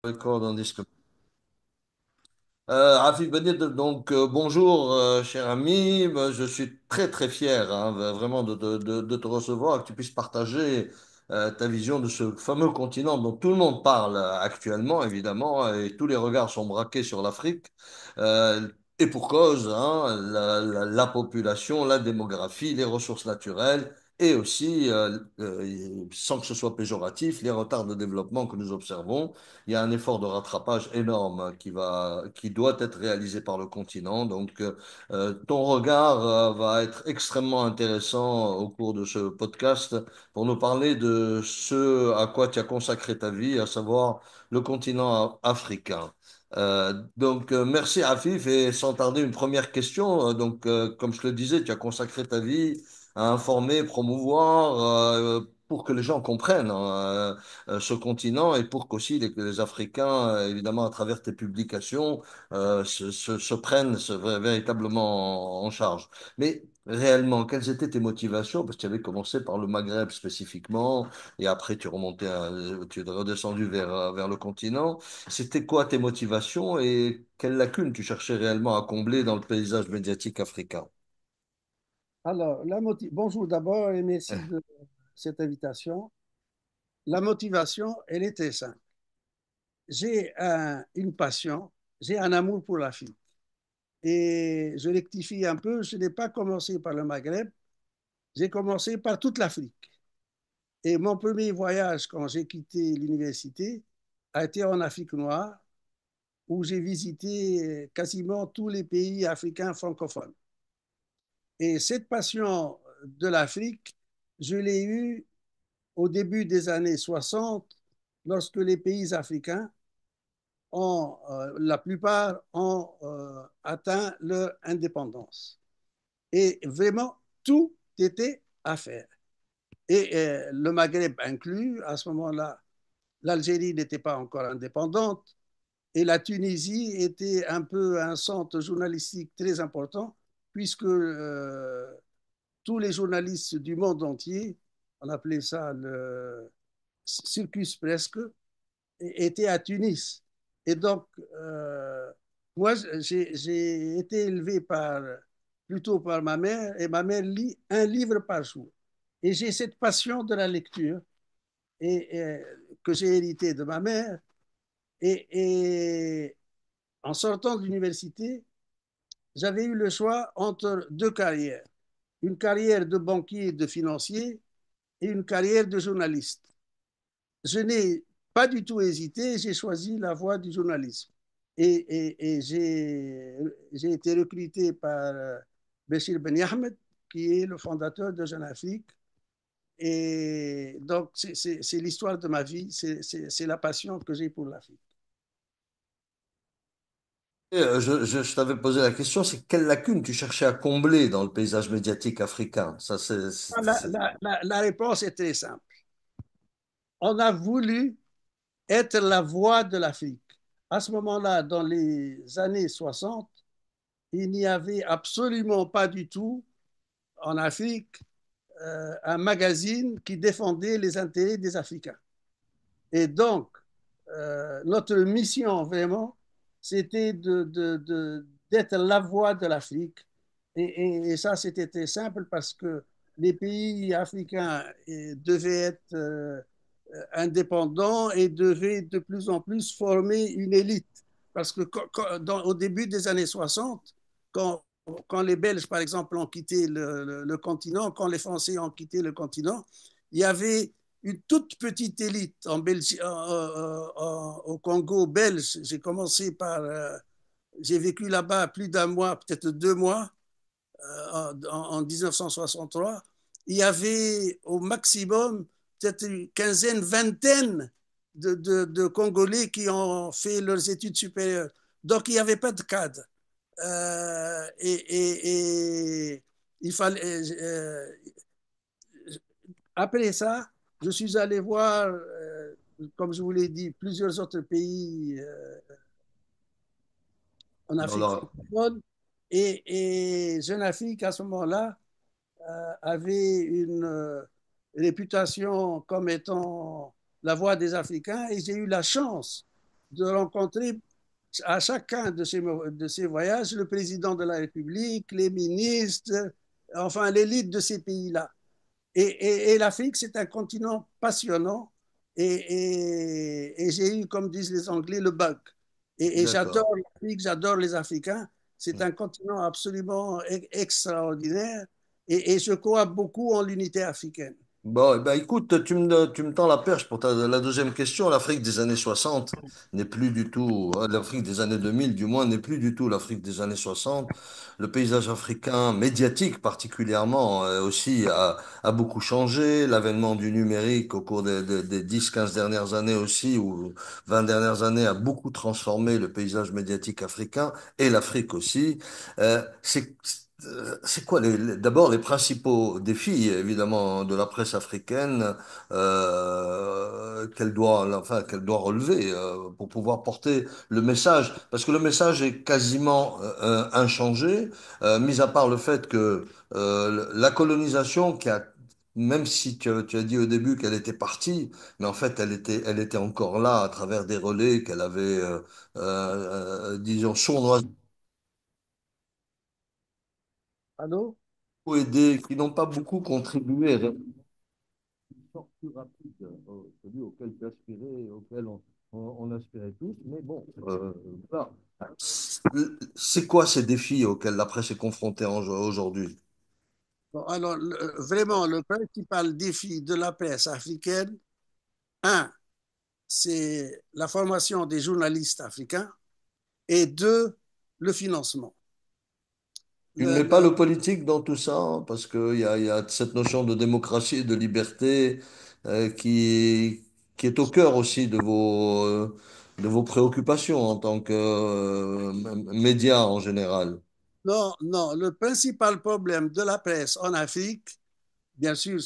Record on this. Afif Benid, donc bonjour cher ami. Je suis très très fier vraiment de te recevoir, que tu puisses partager ta vision de ce fameux continent dont tout le monde parle actuellement évidemment, et tous les regards sont braqués sur l'Afrique. Euh, et pour cause, la population, la démographie, les ressources naturelles et aussi, sans que ce soit péjoratif, les retards de développement que nous observons. Il y a un effort de rattrapage énorme qui doit être réalisé par le continent. Donc, ton regard va être extrêmement intéressant au cours de ce podcast pour nous parler de ce à quoi tu as consacré ta vie, à savoir le continent africain. Merci Afif, et sans tarder, une première question. Comme je le disais, tu as consacré ta vie à informer, promouvoir, pour que les gens comprennent ce continent, et pour qu'aussi les Africains, évidemment, à travers tes publications, se prennent véritablement en charge. Mais réellement, quelles étaient tes motivations? Parce que tu avais commencé par le Maghreb spécifiquement, et après tu es redescendu vers le continent. C'était quoi tes motivations et quelles lacunes tu cherchais réellement à combler dans le paysage médiatique africain? Alors, bonjour d'abord et merci de cette invitation. La motivation, elle est très simple. Une passion, j'ai un amour pour l'Afrique. Et je rectifie un peu, je n'ai pas commencé par le Maghreb, j'ai commencé par toute l'Afrique. Et mon premier voyage quand j'ai quitté l'université a été en Afrique noire, où j'ai visité quasiment tous les pays africains francophones. Et cette passion de l'Afrique, je l'ai eue au début des années 60, lorsque les pays africains la plupart ont atteint leur indépendance. Et vraiment, tout était à faire. Et le Maghreb inclus, à ce moment-là, l'Algérie n'était pas encore indépendante et la Tunisie était un peu un centre journalistique très important, puisque tous les journalistes du monde entier, on appelait ça le circus presque, était à Tunis. Et donc, moi, j'ai été élevé plutôt par ma mère, et ma mère lit un livre par jour. Et j'ai cette passion de la lecture que j'ai hérité de ma mère. Et en sortant de l'université, j'avais eu le choix entre deux carrières. Une carrière de banquier, de financier, et une carrière de journaliste. Je n'ai pas du tout hésité, j'ai choisi la voie du journalisme. Et j'ai été recruté par Béchir Ben Ahmed, qui est le fondateur de Jeune Afrique. Et donc, c'est l'histoire de ma vie, c'est la passion que j'ai pour l'Afrique. Je t'avais posé la question, c'est quelles lacunes tu cherchais à combler dans le paysage médiatique africain? Ça, La réponse est très simple. On a voulu être la voix de l'Afrique. À ce moment-là, dans les années 60, il n'y avait absolument pas du tout en Afrique un magazine qui défendait les intérêts des Africains. Et donc, notre mission vraiment, c'était d'être la voix de l'Afrique. Et ça, c'était très simple parce que les pays africains devaient être indépendants et devaient de plus en plus former une élite. Parce que au début des années 60, quand, quand les Belges, par exemple, ont quitté le continent, quand les Français ont quitté le continent, il y avait une toute petite élite en Belgique, au Congo belge. J'ai vécu là-bas plus d'un mois, peut-être 2 mois, en 1963. Il y avait au maximum peut-être une quinzaine, vingtaine de Congolais qui ont fait leurs études supérieures. Donc, il n'y avait pas de cadre. Et il fallait, après ça, je suis allé voir, comme je vous l'ai dit, plusieurs autres pays en Afrique alors, francophone. Et Jeune Afrique, à ce moment-là, avait une réputation comme étant la voix des Africains. Et j'ai eu la chance de rencontrer à chacun de ces voyages le président de la République, les ministres, enfin l'élite de ces pays-là. Et l'Afrique, c'est un continent passionnant. Et j'ai eu, comme disent les Anglais, le bug. Et D'accord. j'adore l'Afrique, j'adore les Africains. C'est un continent absolument extraordinaire. Et je crois beaucoup en l'unité africaine. Bon, eh ben, écoute, tu me tends la perche pour la deuxième question. L'Afrique des années 60 n'est plus du tout, l'Afrique des années 2000, du moins, n'est plus du tout l'Afrique des années 60. Le paysage africain, médiatique particulièrement, aussi, a beaucoup changé. L'avènement du numérique au cours des 10, 15 dernières années aussi, ou 20 dernières années, a beaucoup transformé le paysage médiatique africain et l'Afrique aussi. C'est quoi d'abord les principaux défis, évidemment, de la presse africaine qu'elle doit relever pour pouvoir porter le message? Parce que le message est quasiment inchangé, mis à part le fait que la colonisation, même si tu as dit au début qu'elle était partie, mais en fait elle était encore là à travers des relais qu'elle avait, disons, sournoisement Allô? aidé, qui n'ont pas beaucoup contribué sort plus rapide, celui auquel tu aspirais, auquel on aspirait tous. Mais bon, voilà. C'est quoi ces défis auxquels la presse est confrontée aujourd'hui? Bon, alors, vraiment, le principal défi de la presse africaine, un, c'est la formation des journalistes africains, et deux, le financement. Tu ne Le, mets pas le- le politique dans tout ça, hein, parce qu'il y a cette notion de démocratie et de liberté euh, qui, qui est au cœur aussi de vos préoccupations en tant que média en général. non, non, le principal problème de la presse en Afrique, bien sûr,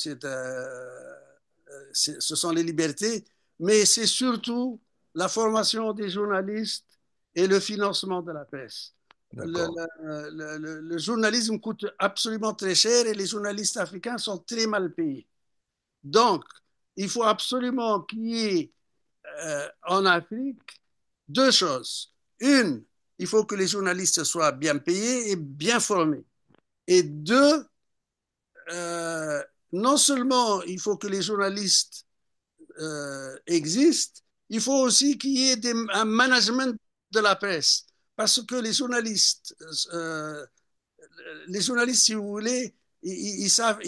ce sont les libertés, mais c'est surtout la formation des journalistes et le financement de la presse. D'accord. Le journalisme coûte absolument très cher et les journalistes africains sont très mal payés. Donc, il faut absolument qu'il y ait en Afrique deux choses. Une, il faut que les journalistes soient bien payés et bien formés. Et deux, euh, non seulement il faut que les journalistes existent, il faut aussi qu'il y ait un management de la presse. Parce que les journalistes, si vous voulez, ils savent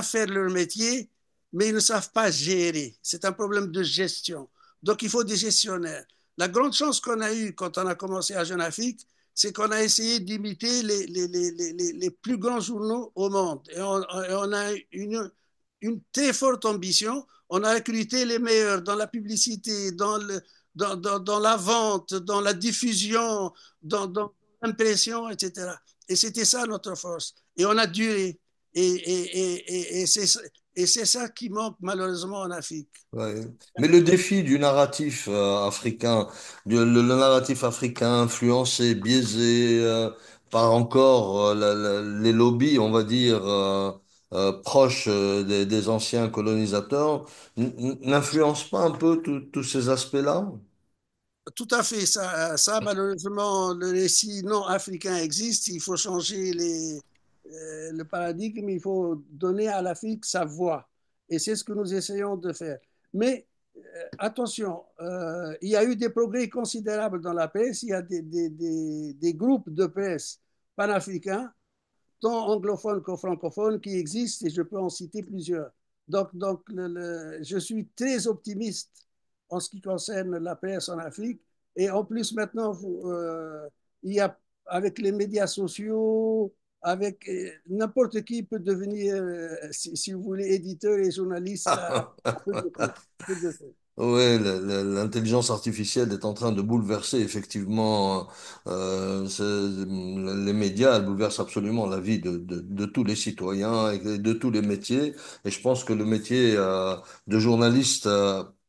faire leur métier, mais ils ne savent pas gérer. C'est un problème de gestion. Donc, il faut des gestionnaires. La grande chance qu'on a eue quand on a commencé à Jeune Afrique, c'est qu'on a essayé d'imiter les plus grands journaux au monde. Et on a une très forte ambition. On a recruté les meilleurs dans la publicité, dans la vente, dans la diffusion, dans l'impression, etc. Et c'était ça notre force. Et on a duré. Et c'est ça qui manque malheureusement en Afrique. Ouais. Mais le défi du narratif africain, le narratif africain influencé, biaisé par encore les lobbies, on va dire, proches des anciens colonisateurs, n'influence pas un peu tous ces aspects-là? Tout à fait. Malheureusement, le récit non africain existe. Il faut changer le paradigme. Il faut donner à l'Afrique sa voix. Et c'est ce que nous essayons de faire. Mais attention, il y a eu des progrès considérables dans la presse. Il y a des groupes de presse panafricains tant anglophones que francophones qui existent et je peux en citer plusieurs. Je suis très optimiste en ce qui concerne la presse en Afrique. Et en plus, maintenant, il y a, avec les médias sociaux, avec n'importe qui peut devenir, si vous voulez, éditeur et journaliste à peu de frais. À peu de frais. Oui, l'intelligence artificielle est en train de bouleverser effectivement les médias, elle bouleverse absolument la vie de tous les citoyens et de tous les métiers. Et je pense que le métier de journaliste,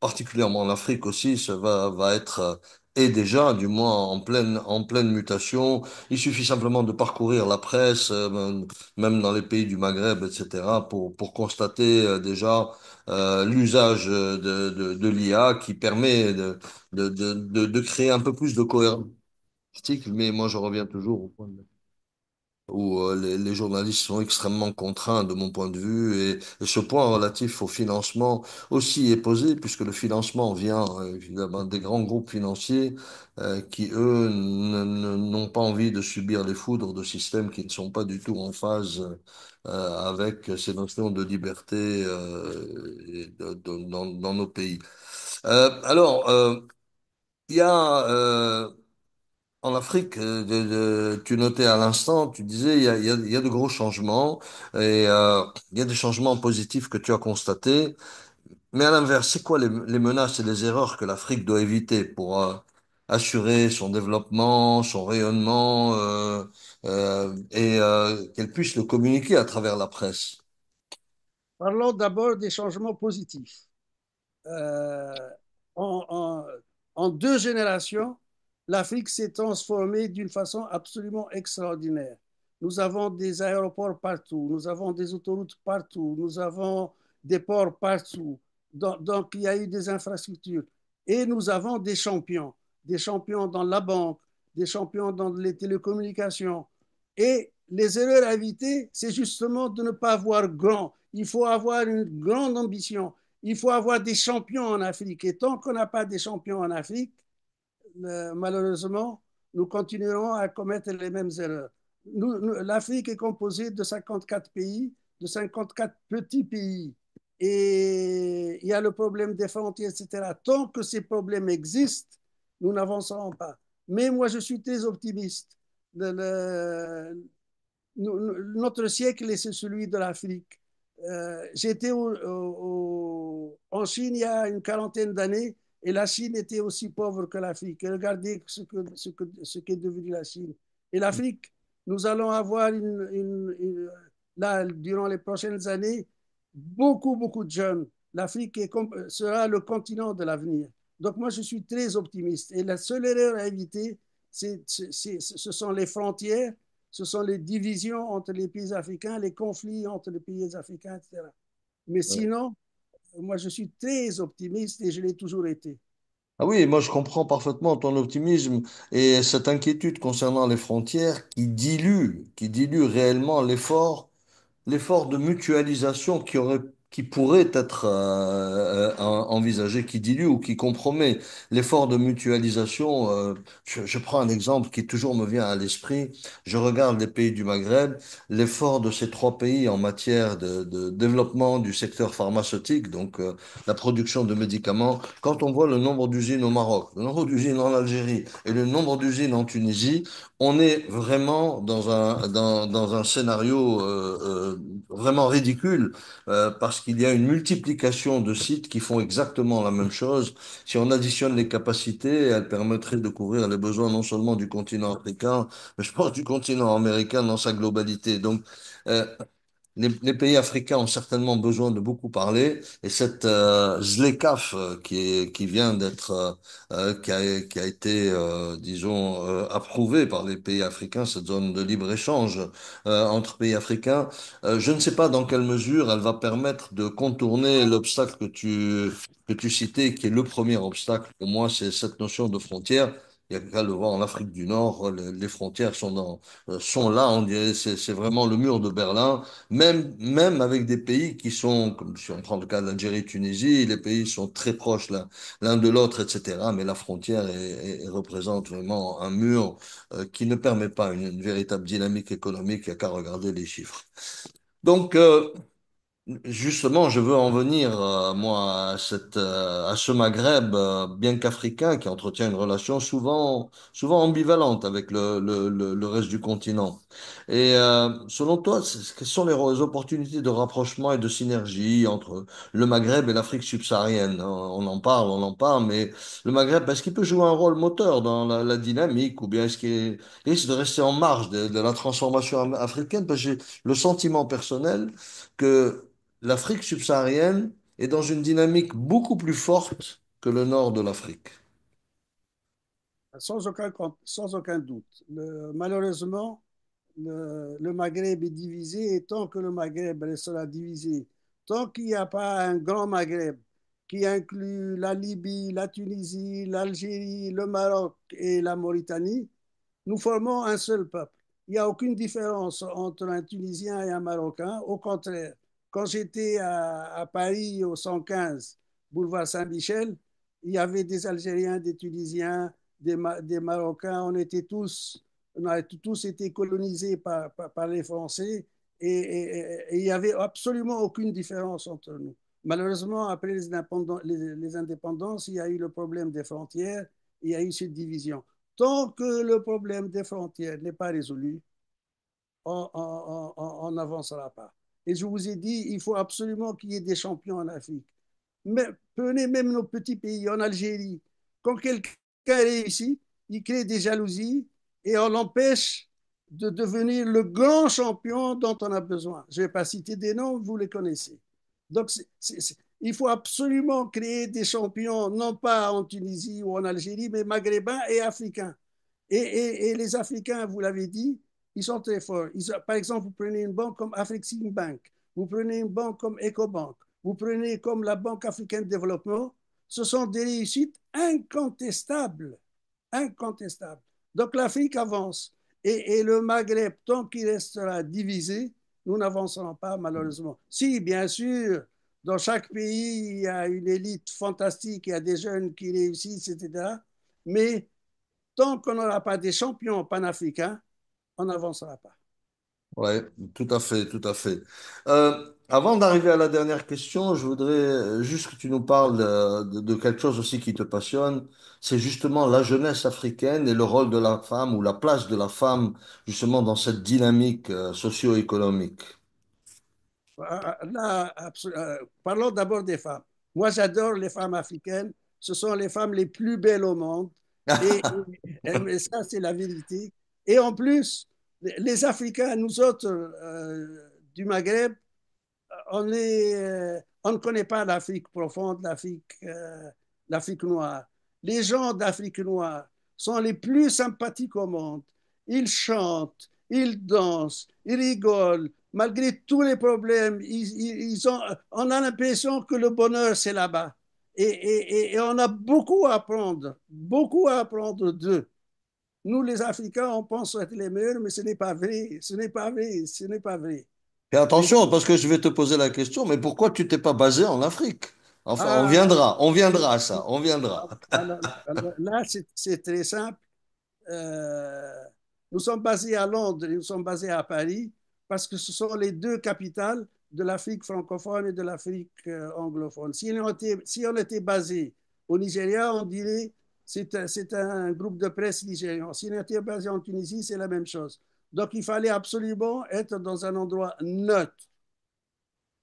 particulièrement en Afrique aussi, va être est déjà, du moins, en pleine mutation. Il suffit simplement de parcourir la presse, même dans les pays du Maghreb, etc., pour constater déjà l'usage de l'IA qui permet de créer un peu plus de cohérence. Mais moi, je reviens toujours au point où les journalistes sont extrêmement contraints de mon point de vue et ce point relatif au financement aussi est posé puisque le financement vient évidemment des grands groupes financiers qui eux n'ont pas envie de subir les foudres de systèmes qui ne sont pas du tout en phase avec ces notions de liberté dans nos pays. Alors, il y a en Afrique, tu notais à l'instant, tu disais, il y a de gros changements et il y a des changements positifs que tu as constatés. Mais à l'inverse, c'est quoi les menaces et les erreurs que l'Afrique doit éviter pour assurer son développement, son rayonnement et qu'elle puisse le communiquer à travers la presse? Parlons d'abord des changements positifs. Euh, en, en- En 2 générations, l'Afrique s'est transformée d'une façon absolument extraordinaire. Nous avons des aéroports partout, nous avons des autoroutes partout, nous avons des ports partout. Donc, il y a eu des infrastructures. Et nous avons des champions dans la banque, des champions dans les télécommunications. Et les erreurs à éviter, c'est justement de ne pas avoir grand. Il faut avoir une grande ambition. Il faut avoir des champions en Afrique. Et tant qu'on n'a pas des champions en Afrique, malheureusement, nous continuerons à commettre les mêmes erreurs. L'Afrique est composée de 54 pays, de 54 petits pays. Et il y a le problème des frontières, etc. Tant que ces problèmes existent, nous n'avancerons pas. Mais moi, je suis très optimiste. Notre siècle, c'est celui de l'Afrique. J'étais en Chine il y a une quarantaine d'années et la Chine était aussi pauvre que l'Afrique. Et regardez ce qu'est devenu la Chine. Et l'Afrique, nous allons avoir là, durant les prochaines années, beaucoup de jeunes. L'Afrique sera le continent de l'avenir. Donc moi, je suis très optimiste. Et la seule erreur à éviter, ce sont les frontières, ce sont les divisions entre les pays africains, les conflits entre les pays africains, etc. Mais sinon, moi, je suis très optimiste et je l'ai toujours été. Ah oui, moi je comprends parfaitement ton optimisme et cette inquiétude concernant les frontières qui dilue réellement l'effort de mutualisation qui pourrait être envisagé, qui dilue ou qui compromet l'effort de mutualisation. Je prends un exemple qui toujours me vient à l'esprit. Je regarde les pays du Maghreb, l'effort de ces trois pays en matière de développement du secteur pharmaceutique, donc la production de médicaments. Quand on voit le nombre d'usines au Maroc, le nombre d'usines en Algérie et le nombre d'usines en Tunisie, on est vraiment dans un scénario vraiment ridicule parce qu'il y a une multiplication de sites qui font exactement la même chose. Si on additionne les capacités, elles permettraient de couvrir les besoins non seulement du continent africain, mais je pense du continent américain dans sa globalité. Donc, euh, les pays africains ont certainement besoin de beaucoup parler et cette ZLECAf qui vient d'être qui a été disons approuvée par les pays africains, cette zone de libre-échange entre pays africains, je ne sais pas dans quelle mesure elle va permettre de contourner l'obstacle que tu citais, qui est le premier obstacle pour moi, c'est cette notion de frontière. Il y a qu'à le voir en Afrique du Nord, les frontières sont là, on dirait, c'est vraiment le mur de Berlin. Même avec des pays qui sont, comme si on prend le cas de l'Algérie, Tunisie, les pays sont très proches l'un de l'autre, etc. Mais la frontière représente vraiment un mur qui ne permet pas une véritable dynamique économique. Il n'y a qu'à regarder les chiffres. Donc, justement, je veux en venir, moi, à ce Maghreb, bien qu'africain, qui entretient une relation souvent ambivalente avec le reste du continent. Et selon toi, quelles sont les opportunités de rapprochement et de synergie entre le Maghreb et l'Afrique subsaharienne? On en parle, mais le Maghreb, est-ce qu'il peut jouer un rôle moteur dans la dynamique, ou bien est-ce qu'il risque de rester en marge de la transformation africaine? Parce que j'ai le sentiment personnel que l'Afrique subsaharienne est dans une dynamique beaucoup plus forte que le nord de l'Afrique. sans aucun doute. Malheureusement, le Maghreb est divisé et tant que le Maghreb restera divisé, tant qu'il n'y a pas un grand Maghreb qui inclut la Libye, la Tunisie, l'Algérie, le Maroc et la Mauritanie, nous formons un seul peuple. Il n'y a aucune différence entre un Tunisien et un Marocain. Au contraire, quand j'étais à Paris au 115, boulevard Saint-Michel, il y avait des Algériens, des Tunisiens, des Marocains. On a tous été colonisés par les Français et il n'y avait absolument aucune différence entre nous. Malheureusement, après les indépendances, il y a eu le problème des frontières, il y a eu cette division. Tant que le problème des frontières n'est pas résolu, on n'avancera pas. Et je vous ai dit, il faut absolument qu'il y ait des champions en Afrique. Mais prenez même nos petits pays, en Algérie. Quand quelqu'un réussit, il crée des jalousies et on l'empêche de devenir le grand champion dont on a besoin. Je ne vais pas citer des noms, vous les connaissez. Donc, il faut absolument créer des champions, non pas en Tunisie ou en Algérie, mais maghrébins et africains. Et les Africains, vous l'avez dit, ils sont très forts. Par exemple, vous prenez une banque comme Afreximbank, vous prenez une banque comme EcoBank, vous prenez comme la Banque africaine de développement, ce sont des réussites incontestables. Incontestables. Donc l'Afrique avance. Et le Maghreb, tant qu'il restera divisé, nous n'avancerons pas malheureusement. Si, bien sûr, dans chaque pays, il y a une élite fantastique, il y a des jeunes qui réussissent, etc. Mais tant qu'on n'aura pas des champions panafricains, on n'avancera pas. Oui, tout à fait, tout à fait. Avant d'arriver à la dernière question, je voudrais juste que tu nous parles de quelque chose aussi qui te passionne. C'est justement la jeunesse africaine et le rôle de la femme ou la place de la femme justement dans cette dynamique socio-économique. Là, parlons d'abord des femmes. Moi, j'adore les femmes africaines. Ce sont les femmes les plus belles au monde. Mais ça, c'est la vérité. Et en plus, les Africains, nous autres du Maghreb, on ne connaît pas l'Afrique profonde, l'Afrique noire. Les gens d'Afrique noire sont les plus sympathiques au monde. Ils chantent, ils dansent, ils rigolent. Malgré tous les problèmes, on a l'impression que le bonheur, c'est là-bas. Et on a beaucoup à apprendre d'eux. Nous, les Africains, on pense être les meilleurs, mais ce n'est pas vrai. Ce n'est pas vrai. Ce n'est pas vrai. Et Les attention, parce que je vais te poser la question, mais pourquoi tu t'es pas basé en Afrique? Enfin, Ah, on viendra à ça, on viendra. alors là, c'est très simple. Euh, nous sommes basés à Londres et nous sommes basés à Paris parce que ce sont les deux capitales de l'Afrique francophone et de l'Afrique anglophone. Si on était basé au Nigeria, on dirait c'est un groupe de presse nigérian. Si on était basé en Tunisie, c'est la même chose. Donc, il fallait absolument être dans un endroit neutre.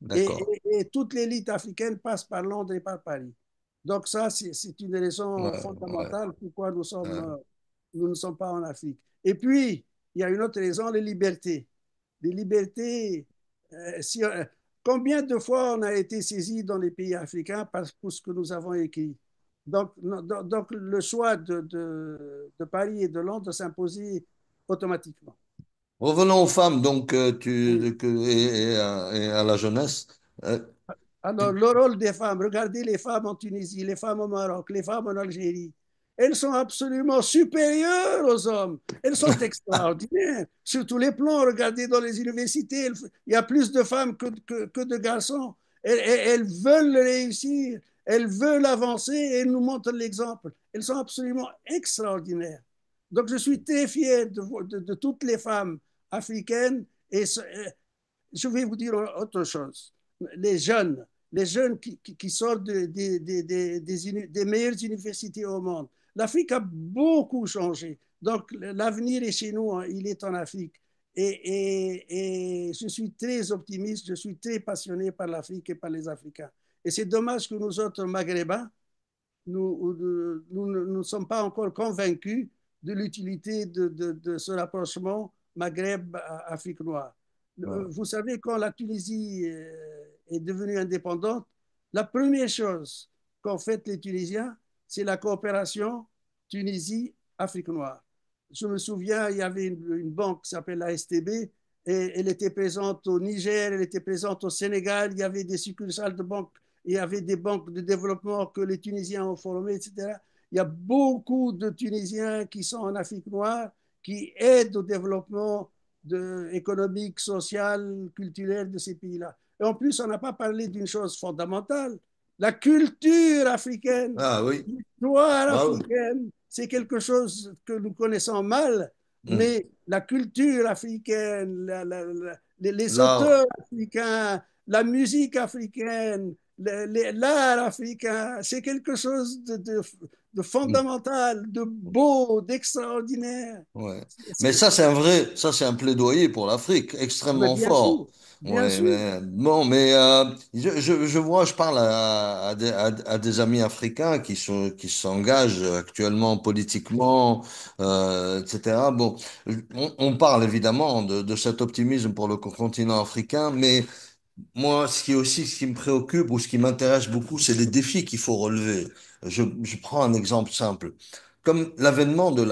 D'accord. Et toute l'élite africaine passe par Londres et par Paris. Donc ça, c'est une raison Ouais, ouais, fondamentale pourquoi ouais. nous ne sommes pas en Afrique. Et puis, il y a une autre raison, les libertés. Les libertés, euh, si, euh, combien de fois on a été saisi dans les pays africains pour ce que nous avons écrit. Donc le choix de Paris et de Londres s'imposait automatiquement. Revenons aux femmes, donc, Oui. et à la jeunesse. Euh, Alors, le rôle des femmes, regardez les femmes en Tunisie, les femmes au Maroc, les femmes en Algérie. Elles sont absolument supérieures aux hommes. Elles sont extraordinaires. Sur tous les plans, regardez dans les universités, il y a plus de femmes que de garçons. Elles veulent réussir, elles veulent avancer et elles nous montrent l'exemple. Elles sont absolument extraordinaires. Donc, je suis très fier de toutes les femmes africaines et je vais vous dire autre chose. Les jeunes qui sortent des meilleures universités au monde. L'Afrique a beaucoup changé. Donc, l'avenir est chez nous, hein, il est en Afrique. Et je suis très optimiste, je suis très passionné par l'Afrique et par les Africains. Et c'est dommage que nous autres Maghrébins, nous ne sommes pas encore convaincus de l'utilité de ce rapprochement Maghreb-Afrique noire. ouais, Vous savez, quand la Tunisie est devenue indépendante, la première chose qu'ont fait les Tunisiens, c'est la coopération Tunisie-Afrique. Afrique noire. Je me souviens, il y avait une banque qui s'appelle la STB et elle était présente au Niger, elle était présente au Sénégal, il y avait des succursales de banques, il y avait des banques de développement que les Tunisiens ont formées, etc. Il y a beaucoup de Tunisiens qui sont en Afrique noire, qui aident au développement économique, social, culturel de ces pays-là. Et en plus, on n'a pas parlé d'une chose fondamentale, la culture africaine, Ah oui, l'histoire ah oui. africaine, c'est quelque chose que nous connaissons mal, Hmm. mais la culture africaine, les L'art, auteurs africains, la musique africaine, l'art africain, c'est quelque chose de hmm, fondamental, de beau, d'extraordinaire. ouais. Mais ça c'est un plaidoyer pour l'Afrique, Mais extrêmement bien sûr, fort. bien Ouais, sûr. mais bon, mais je vois, je parle à des amis africains qui s'engagent actuellement politiquement, etc. Bon, on parle évidemment de cet optimisme pour le continent africain, mais moi, ce qui me préoccupe ou ce qui m'intéresse beaucoup, c'est les défis qu'il faut relever. Je prends un exemple simple. Comme l'avènement de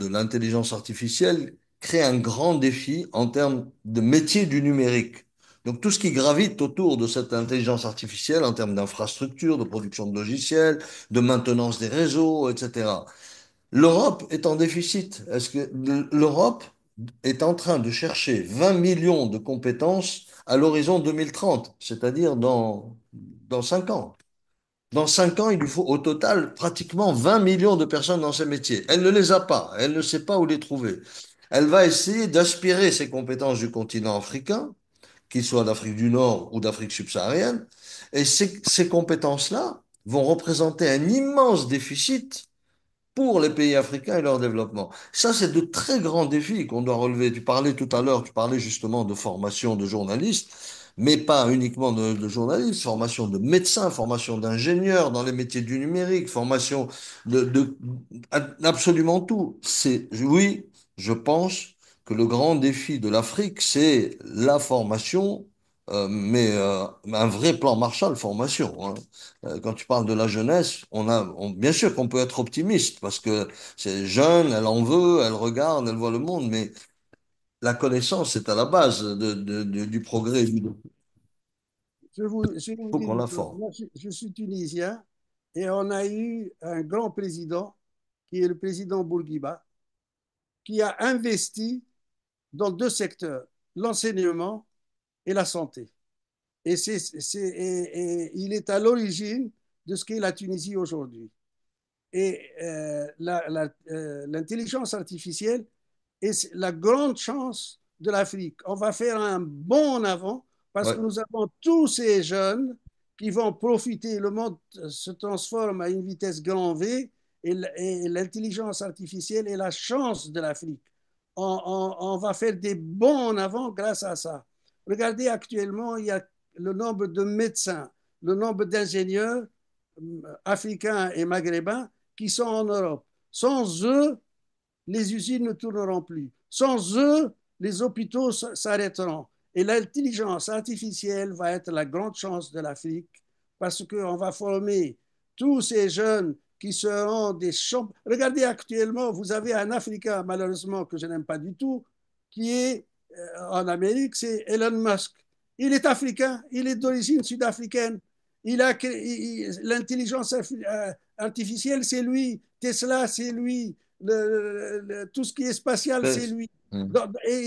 l'intelligence artificielle crée un grand défi en termes de métier du numérique. Donc tout ce qui gravite autour de cette intelligence artificielle en termes d'infrastructure, de production de logiciels, de maintenance des réseaux, etc. L'Europe est en déficit. Est-ce que l'Europe est en train de chercher 20 millions de compétences à l'horizon 2030, c'est-à-dire dans 5 ans? Dans 5 ans, il lui faut au total pratiquement 20 millions de personnes dans ces métiers. Elle ne les a pas, elle ne sait pas où les trouver. Elle va essayer d'aspirer ces compétences du continent africain, qu'il soit d'Afrique du Nord ou d'Afrique subsaharienne, et ces compétences-là vont représenter un immense déficit pour les pays africains et leur développement. Ça, c'est de très grands défis qu'on doit relever. Tu parlais tout à l'heure, tu parlais justement de formation de journalistes, mais pas uniquement de journalistes, formation de médecins, formation d'ingénieurs dans les métiers du numérique, formation de absolument tout. Oui, je pense que le grand défi de l'Afrique, c'est la formation, mais un vrai plan Marshall formation, hein. Quand tu parles de la jeunesse, bien sûr qu'on peut être optimiste parce que c'est jeune, elle en veut, elle regarde, elle voit le monde, mais la connaissance est à la base du progrès. Il Je vais vous faut dire qu'on une la chose. forme. Moi, je suis tunisien et on a eu un grand président qui est le président Bourguiba, qui a investi dans deux secteurs, l'enseignement et la santé. Et il est à l'origine de ce qu'est la Tunisie aujourd'hui. Et l'intelligence artificielle est la grande chance de l'Afrique. On va faire un bond en avant parce Ouais, que nous avons tous ces jeunes qui vont profiter. Le monde se transforme à une vitesse grand V et l'intelligence artificielle est la chance de l'Afrique. On va faire des bons en avant grâce à ça. Regardez actuellement, il y a le nombre de médecins, le nombre d'ingénieurs africains et maghrébins qui sont en Europe. Sans eux, les usines ne tourneront plus. Sans eux, les hôpitaux s'arrêteront. Et l'intelligence artificielle va être la grande chance de l'Afrique parce qu'on va former tous ces jeunes qui seront des champions. Regardez actuellement, vous avez un Africain, malheureusement, que je n'aime pas du tout, qui est en Amérique, c'est Elon Musk. Il est africain, il est d'origine sud-africaine. L'intelligence artificielle, c'est lui. Tesla, c'est lui. Tout ce qui est spatial, c'est lui. hum, Et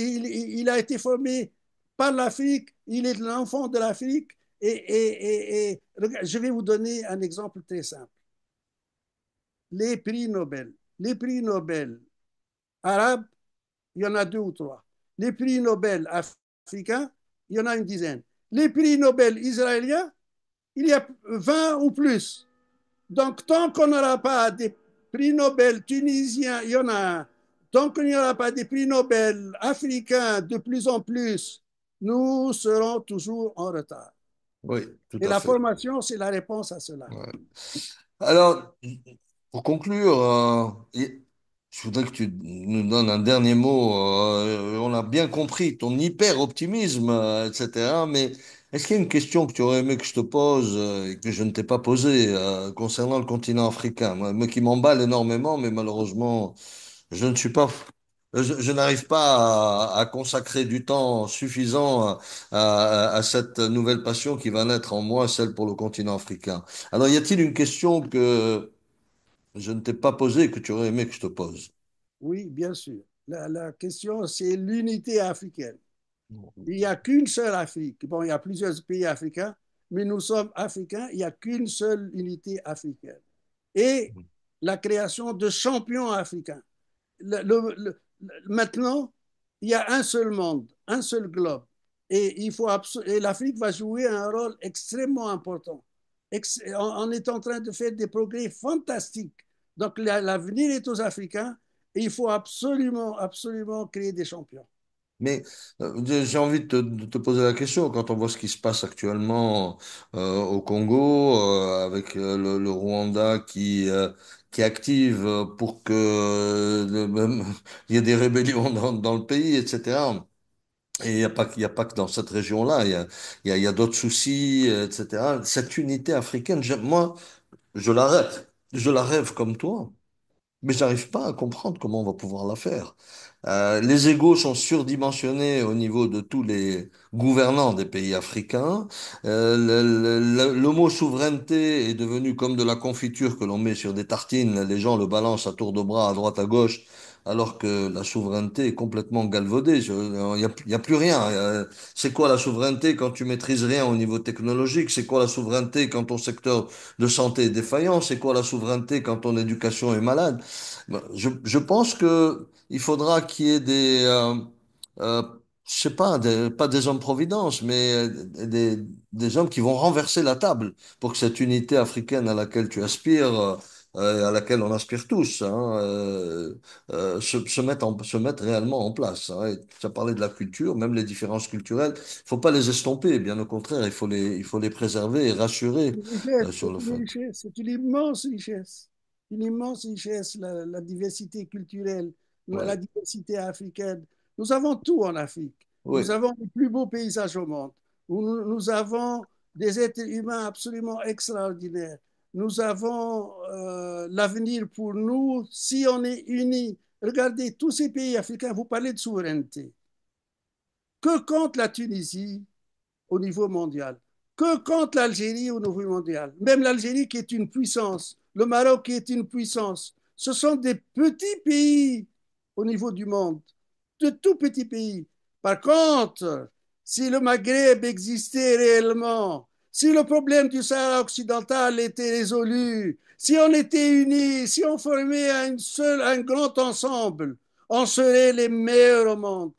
il a été formé par l'Afrique, il est l'enfant de l'Afrique. Je vais vous donner un exemple très simple. Les prix Nobel. Les prix Nobel arabes, il y en a deux ou trois. Les prix Nobel africains, il y en a une dizaine. Les prix Nobel israéliens, il y a 20 ou plus. Donc, tant qu'on n'aura pas des prix Nobel tunisiens, il y en a un. Tant qu'il n'y aura pas des prix Nobel africains de plus en plus, nous serons toujours en retard. oui, tout Et à la fait. formation, c'est la réponse à cela. Ouais. Alors, pour conclure, je voudrais que tu nous donnes un dernier mot. On a bien compris ton hyper-optimisme, etc. Mais Est-ce qu'il y a une question que tu aurais aimé que je te pose et que je ne t'ai pas posée concernant le continent africain, moi qui m'emballe énormément, mais malheureusement, je ne suis pas, je n'arrive pas à consacrer du temps suffisant à cette nouvelle passion qui va naître en moi, celle pour le continent africain. Alors, y a-t-il une question que je ne t'ai pas posée et que tu aurais aimé que je te pose? Oui, bien sûr. La question, c'est l'unité africaine. Il n'y a qu'une seule Afrique. Bon, il y a plusieurs pays africains, mais nous sommes africains. Il n'y a qu'une seule unité africaine. Et la création de champions africains. Maintenant, il y a un seul monde, un seul globe. Et l'Afrique va jouer un rôle extrêmement important. On est en train de faire des progrès fantastiques. Donc, l'avenir est aux Africains et il faut absolument, absolument créer des champions. Mais j'ai envie de te poser la question, quand on voit ce qui se passe actuellement au Congo, avec le Rwanda qui active pour que il y ait des rébellions dans le pays, etc. Et il y a pas que dans cette région-là, il y a d'autres soucis, etc. Cette unité africaine, moi, je la rêve comme toi. Mais j'arrive pas à comprendre comment on va pouvoir la faire. Les égos sont surdimensionnés au niveau de tous les gouvernants des pays africains. Le mot souveraineté est devenu comme de la confiture que l'on met sur des tartines. Les gens le balancent à tour de bras à droite à gauche, alors que la souveraineté est complètement galvaudée. Il y a plus rien. C'est quoi la souveraineté quand tu maîtrises rien au niveau technologique? C'est quoi la souveraineté quand ton secteur de santé est défaillant? C'est quoi la souveraineté quand ton éducation est malade? Ben, je pense que il faudra qu'il y ait euh, je sais pas, pas des hommes-providence, mais des hommes qui vont renverser la table pour que cette unité africaine à laquelle tu aspires, à laquelle on aspire tous, hein, se mette réellement en place. Hein. Et tu as parlé de la culture, même les différences culturelles, il faut pas les estomper, bien au contraire, il faut les préserver et rassurer sur le C'est une fait. richesse, c'est une immense richesse. Une immense richesse, la diversité culturelle, la Ouais. diversité africaine. Nous avons tout en Afrique. Oui. Nous avons les plus beaux paysages au monde. Nous avons des êtres humains absolument extraordinaires. Nous avons l'avenir pour nous si on est unis. Regardez, tous ces pays africains, vous parlez de souveraineté. Que compte la Tunisie au niveau mondial? Que compte l'Algérie au niveau mondial? Même l'Algérie qui est une puissance, le Maroc qui est une puissance, ce sont des petits pays au niveau du monde, de tout petits pays. Par contre, si le Maghreb existait réellement, si le problème du Sahara occidental était résolu, si on était unis, si on formait un grand ensemble, on serait les meilleurs au monde,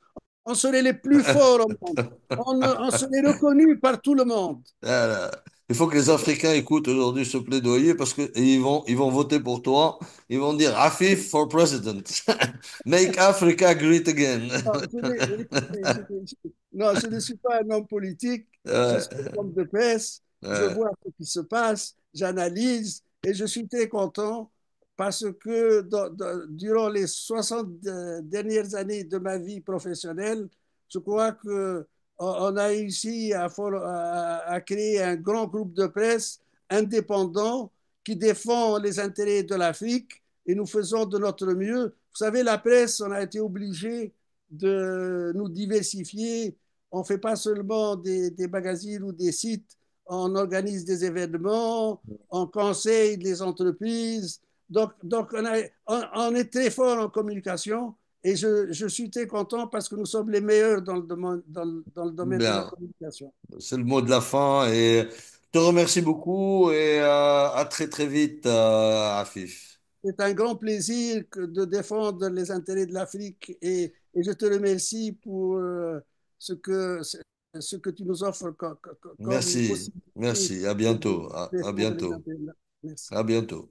on serait les plus forts au monde, on serait reconnu par tout le monde. Voilà. Il faut que les Africains écoutent aujourd'hui ce plaidoyer parce que ils vont voter pour toi. Ils vont dire Afif for president. Make Africa great again. Non, écoutez, non, je ne suis pas un homme politique, je suis un homme de presse, je Ouais, vois ce qui se passe, j'analyse et je suis très content parce que durant les 60 dernières années de ma vie professionnelle, je crois que on a réussi à créer un grand groupe de presse indépendant qui défend les intérêts de l'Afrique et nous faisons de notre mieux. Vous savez, la presse, on a été obligé de nous diversifier. On ne fait pas seulement des magazines ou des sites, on organise des événements, on conseille les entreprises. Donc on est très fort en communication et je suis très content parce que nous sommes les meilleurs dans le domaine de la bien. communication. C'est le mot de la fin et je te remercie beaucoup et à très très vite, Afif. C'est un grand plaisir de défendre les intérêts de l'Afrique et je te remercie pour ce que tu nous offres comme Merci, possibilité merci. À de bientôt. À défendre les bientôt. intérêts de l'Afrique. Merci. À bientôt.